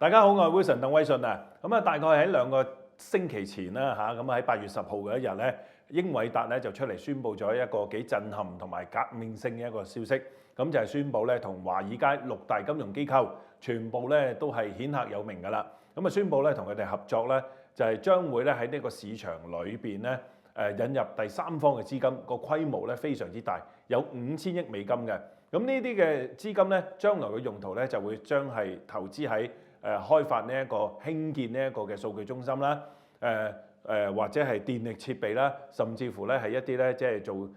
大家好，我係 Wilson 鄧威信啊。大概喺2個星期前啦嚇，咁喺8月10號嘅一日咧，英偉達咧就出嚟宣布咗一個幾震撼同埋革命性嘅一個消息，咁就係宣布咧同華爾街6大金融機構全部咧都係顯赫有名㗎啦。咁宣布咧同佢哋合作咧，就係將會咧喺呢個市場裏邊咧引入第三方嘅資金，個規模咧非常之大，有5000億美金嘅。咁呢啲嘅資金咧，將來嘅用途咧就會將係投資喺開發呢一個興建呢一個嘅數據中心啦，或者係電力設備啦，甚至乎咧係一啲咧即係做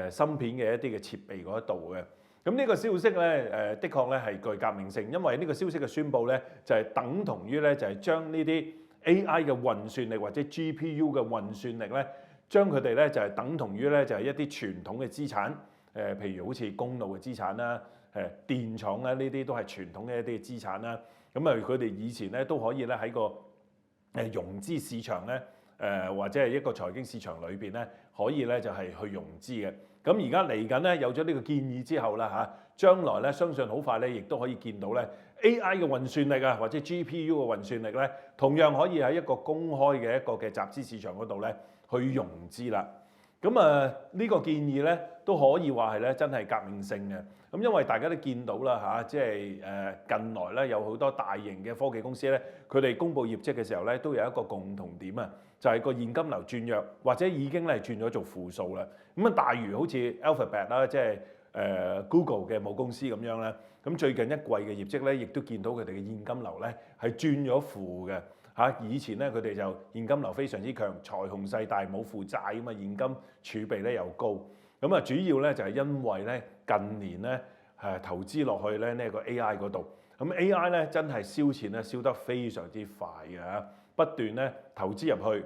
芯片嘅一啲嘅設備嗰度嘅。咁呢個消息咧的確咧係具革命性，因為呢個消息嘅宣佈咧就係等同於咧就係將呢啲 AI 嘅運算力或者 GPU 嘅運算力咧，將佢哋咧就係等同於咧就係一啲傳統嘅資產，譬如好似公路嘅資產啦，電廠啦，呢啲都係傳統嘅一啲資產啦。咁佢哋以前咧都可以咧喺個融資市場咧，或者係一個財經市場裏邊咧，可以咧就係去融資嘅。咁而家嚟緊咧有咗呢個建議之後啦嚇，將來咧相信好快咧，亦都可以見到咧 AI 嘅運算力啊，或者 GPU 嘅運算力咧，同樣可以喺一個公開嘅一個嘅集資市場嗰度咧去融資啦。咁呢個建議咧都可以話係咧真係革命性嘅。咁因為大家都見到啦嚇，即係近來咧有好多大型嘅科技公司咧，佢哋公佈業績嘅時候咧都有一個共同點啊，就係個現金流轉弱，或者已經咧轉咗做負數啦。咁大如好似 Alphabet 啦，即係Google 嘅母公司咁樣咧，咁最近一季嘅業績咧，亦都見到佢哋嘅現金流咧係轉咗負嘅。以前咧佢哋就現金流非常之強，財雄勢大冇負債咁啊，現金儲備咧又高。咁主要咧就係因為咧近年咧投資落去咧呢個 AI 嗰度，咁 AI 咧真係燒錢咧燒得非常之快嘅嚇，不斷咧投資入去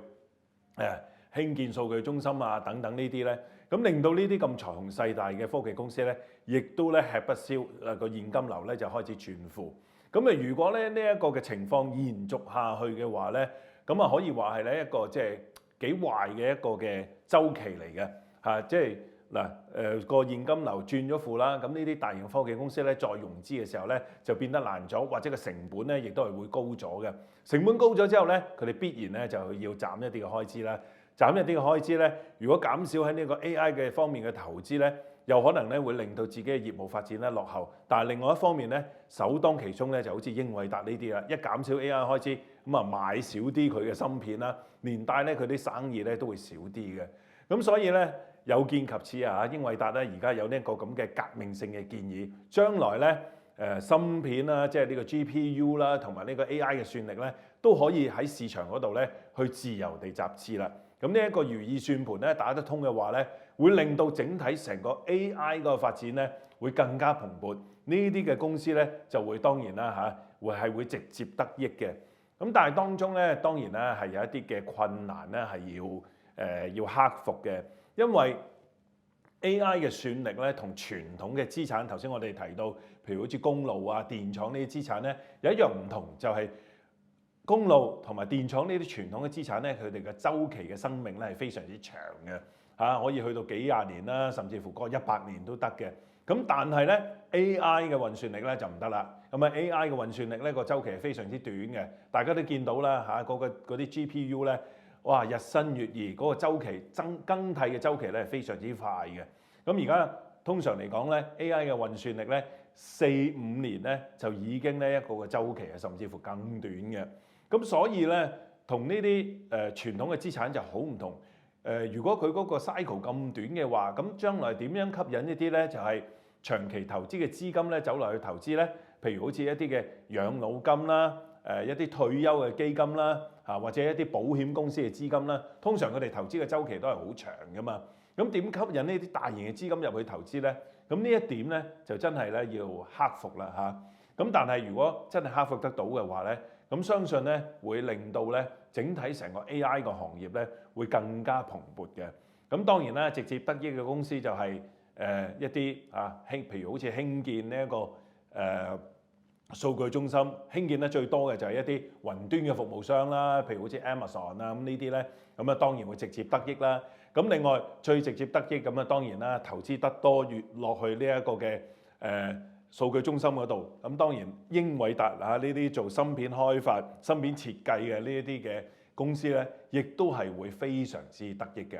興建數據中心啊等等呢啲咧，咁令到呢啲咁財雄勢大嘅科技公司咧，亦都咧吃不消個現金流咧就開始轉負。咁如果咧呢一個嘅情況延續下去嘅話咧，咁可以話係咧一個即係幾壞嘅一個嘅週期嚟嘅嚇，即係個現金流轉咗負啦，咁呢啲大型科技公司咧再融資嘅時候咧就變得難咗，或者個成本咧亦都係會高咗嘅。成本高咗之後咧，佢哋必然咧就要斬一啲嘅開支啦。斬一啲嘅開支咧，如果減少喺呢個 AI 嘅方面嘅投資咧，又可能咧會令到自己嘅業務發展咧落後。但係另外一方面咧，首當其衝咧就好似英偉達呢啲啦，一減少 AI 開支，咁買少啲佢嘅芯片啦，連帶咧佢啲生意咧都會少啲嘅。咁所以咧有見及此啊，英偉達咧而家有呢一個咁嘅革命性嘅建議，將來咧芯片啦，即係呢個 GPU 啦，同埋呢個 AI 嘅算力咧，都可以喺市場嗰度咧去自由地集資啦。咁呢一個如意算盤咧打得通嘅話咧，會令到整體成個 AI 個發展咧會更加蓬勃。呢啲嘅公司咧就會當然啦嚇，會直接得益嘅。咁但係當中咧當然咧係有一啲嘅困難咧係要克服嘅，因為 AI 嘅算力咧同傳統嘅資產，頭先我哋提到，譬如好似公路啊、電廠呢啲資產咧有一樣唔同，就係公路同埋電廠呢啲傳統嘅資產咧，佢哋嘅週期嘅生命咧係非常之長嘅嚇，可以去到幾廿年啦，甚至乎過100年都得嘅。咁但係咧 AI 嘅運算力咧就唔得啦。咁AI 嘅運算力咧個週期係非常之短嘅，大家都見到啦嚇，嗰啲 GPU 咧，哇日新月異，嗰個週期更替嘅週期咧係非常之快嘅。咁而家通常嚟講咧 AI 嘅運算力咧4-5年咧就已經呢一個嘅週期係甚至乎更短嘅。咁所以咧，同呢啲傳統嘅資產就好唔同。如果佢嗰個 cycle 咁短嘅話，咁將來點樣吸引一啲咧就係長期投資嘅資金咧走嚟去投資咧？譬如好似一啲嘅養老金啦，一啲退休嘅基金啦，或者一啲保險公司嘅資金啦，通常佢哋投資嘅週期都係好長噶嘛。咁點吸引呢啲大型嘅資金入去投資咧？咁呢一點咧就真係咧要克服啦嚇。咁但係如果真係克服得到嘅話咧，咁相信咧會令到咧整體成個 AI 個行業咧會更加蓬勃嘅。咁當然啦，直接得益嘅公司就係一啲譬如好似興建呢一個數據中心，興建得最多嘅就係一啲雲端嘅服務商啦，譬如好似 Amazon 啊咁呢啲咧，咁當然會直接得益啦。咁另外最直接得益咁當然啦，投資得多越落去呢一個嘅數據中心嗰度。咁當然英偉達啊呢啲做芯片開發、芯片設計嘅呢一啲嘅公司咧，亦都係會非常之得益嘅。